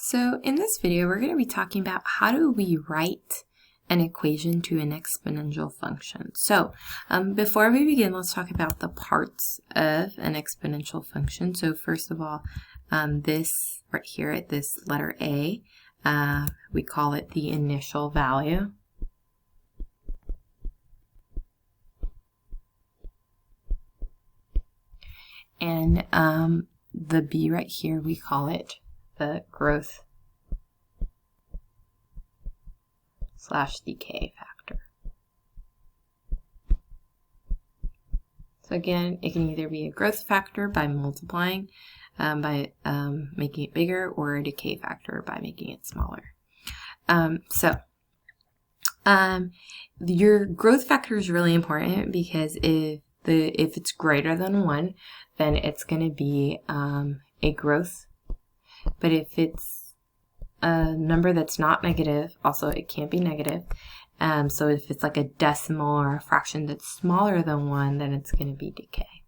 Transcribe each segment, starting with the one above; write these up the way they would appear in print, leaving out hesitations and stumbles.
So in this video, we're going to be talking about how do we write an equation to an exponential function. So before we begin, let's talk about the parts of an exponential function. So first of all, this right here at this letter A, we call it the initial value. And the B right here, we call it the growth / decay factor. So again, it can either be a growth factor by multiplying, by making it bigger, or a decay factor by making it smaller. Your growth factor is really important because if it's greater than 1, then it's going to be a growth. But if it's a number that's not negative, also it can't be negative. So if it's like a decimal or a fraction that's smaller than 1, then it's going to be decay.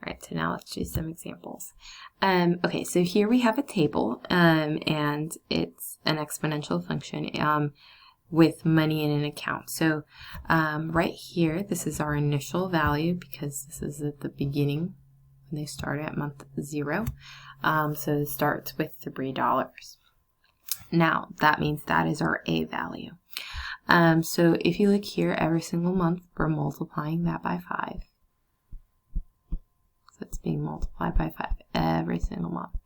All right, so now let's do some examples. Okay, so here we have a table, and it's an exponential function with money in an account. So right here, this is our initial value because this is at the beginning when they start at month 0. So it starts with $3. Now, that means that is our A value. So if you look here, every single month, we're multiplying that by 5. So it's being multiplied by 5 every single month.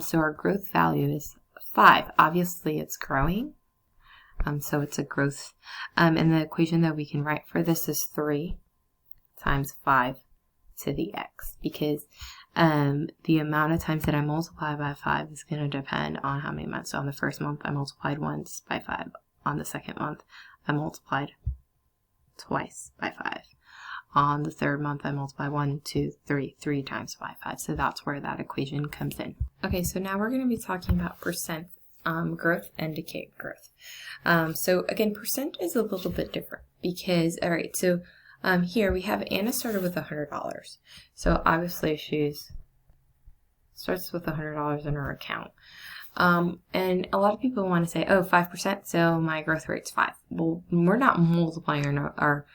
So our growth value is 5. Obviously, it's growing. So it's a growth. And the equation that we can write for this is 3 times 5 to the x, because the amount of times that I multiply by 5 is going to depend on how many months. So on the first month, I multiplied once by 5. On the second month, I multiplied twice by 5. On the third month, I multiplied 1, 2, 3 times by 5. So that's where that equation comes in. Okay, so now we're going to be talking about percent growth and decay growth. So again, percent is a little bit different because, all right, so here we have Anna started with $100. So obviously she starts with $100 in her account. And a lot of people want to say, oh, 5%, so my growth rate's 5. Well, we're not multiplying our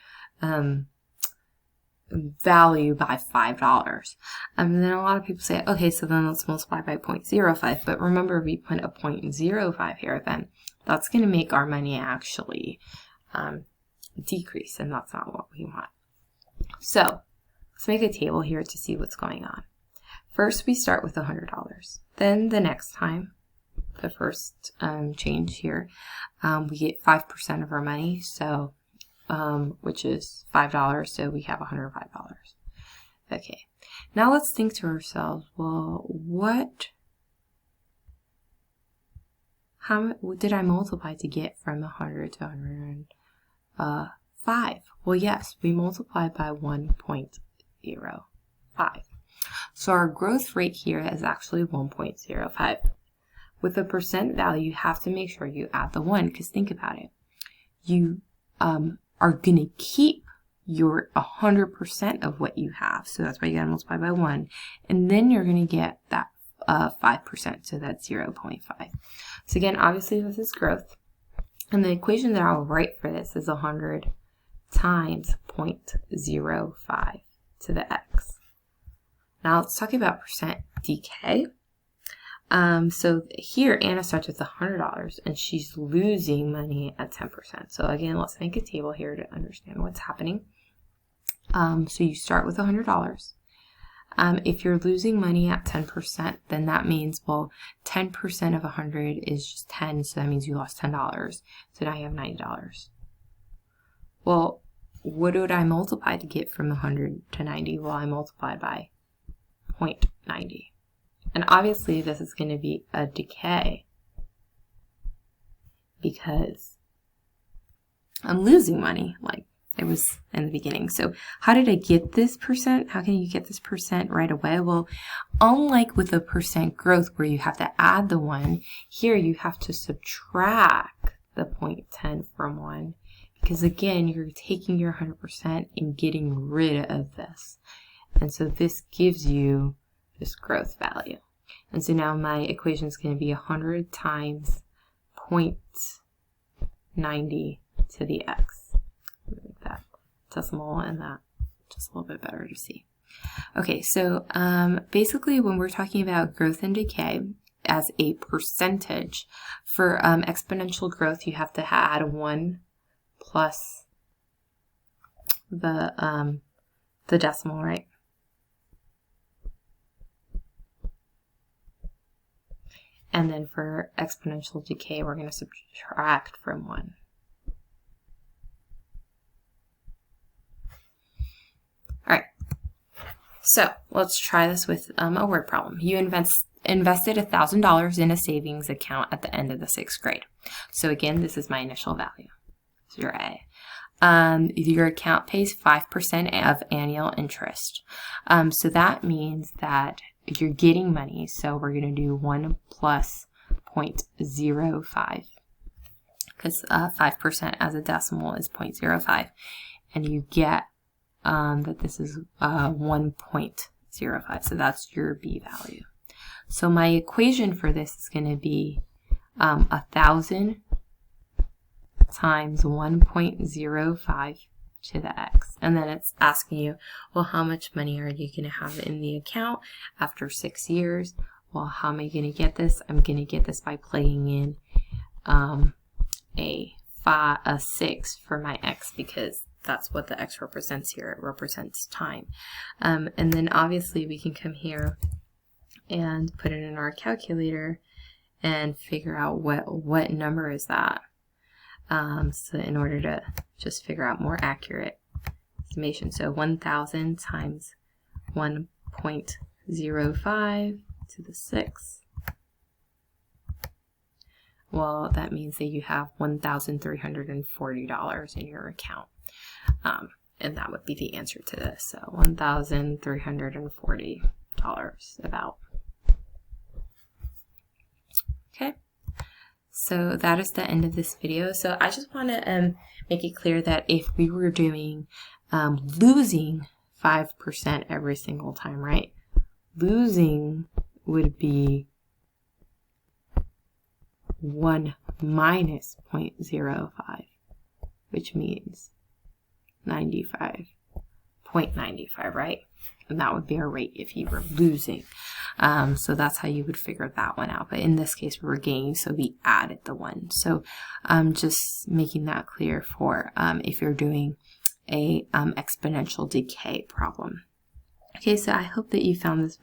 value by $5. And then a lot of people say, okay, so then let's multiply by 0.05. But remember, we put a 0.05 here, then that's going to make our money actually decrease, and that's not what we want. So let's make a table here to see what's going on. First, we start with $100. Then the next time, the first change here, we get 5% of our money, so which is $5, so we have $105. Okay, now let's think to ourselves, well, how did I multiply to get from 100 to 105? Well, yes, we multiplied by 1.05. So our growth rate here is actually 1.05. With the percent value, you have to make sure you add the 1, because think about it. You are going to keep your 100% of what you have. So that's why you got to multiply by 1. And then you're going to get that 5%, so that's 0.5. So again, obviously this is growth. And the equation that I'll write for this is 100 times 0.05 to the x. Now let's talk about percent decay. So here Anna starts with $100 and she's losing money at 10%. So again, let's make a table here to understand what's happening. So you start with $100. If you're losing money at 10%, then that means, well, 10% of 100 is just 10, so that means you lost $10. So now you have $90. Well, what did I multiply to get from 100 to 90? Well, I multiplied by 0.90. And obviously this is going to be a decay because I'm losing money like it was in the beginning. So how did I get this percent? How can you get this percent right away? Well, unlike with a percent growth where you have to add the 1, here you have to subtract the 0.10 from 1 because again, you're taking your 100% and getting rid of this. And so this gives you this growth value. And so now my equation is going to be 100 times 0.90 to the x. Make that decimal and that just a little bit better to see. Okay, so basically when we're talking about growth and decay as a percentage, for exponential growth you have to add 1 plus the decimal, right? And then for exponential decay, we're going to subtract from 1. All right, so let's try this with a word problem. You invested $1,000 in a savings account at the end of the 6th grade. So again, this is my initial value. So your A. Your account pays 5% of annual interest. So that means that you're getting money. So we're going to do 1 plus 0.05 because 5% as a decimal is 0.05. And you get that this is 1.05. So that's your B value. So my equation for this is going to be 1,000 times 1.05 to the x. And then it's asking you, well, how much money are you going to have in the account after 6 years? Well, how am I going to get this? I'm going to get this by plugging in a 6 for my x, because that's what the x represents here. It represents time. And then obviously we can come here and put it in our calculator and figure out what number is that. So in order to just figure out more accurate estimation. So 1,000 times 1.05 to the 6. Well, that means that you have $1,340 in your account. And that would be the answer to this. So $1,340 about. Okay. So that is the end of this video. So I just want to make it clear that if we were doing losing 5% every single time, right? Losing would be 1 minus 0.05, which means 95.95, right? And that would be our rate if you were losing. So that's how you would figure that one out. But in this case, we were gaining, so we added the 1. So just making that clear for if you're doing a exponential decay problem. Okay, so I hope that you found this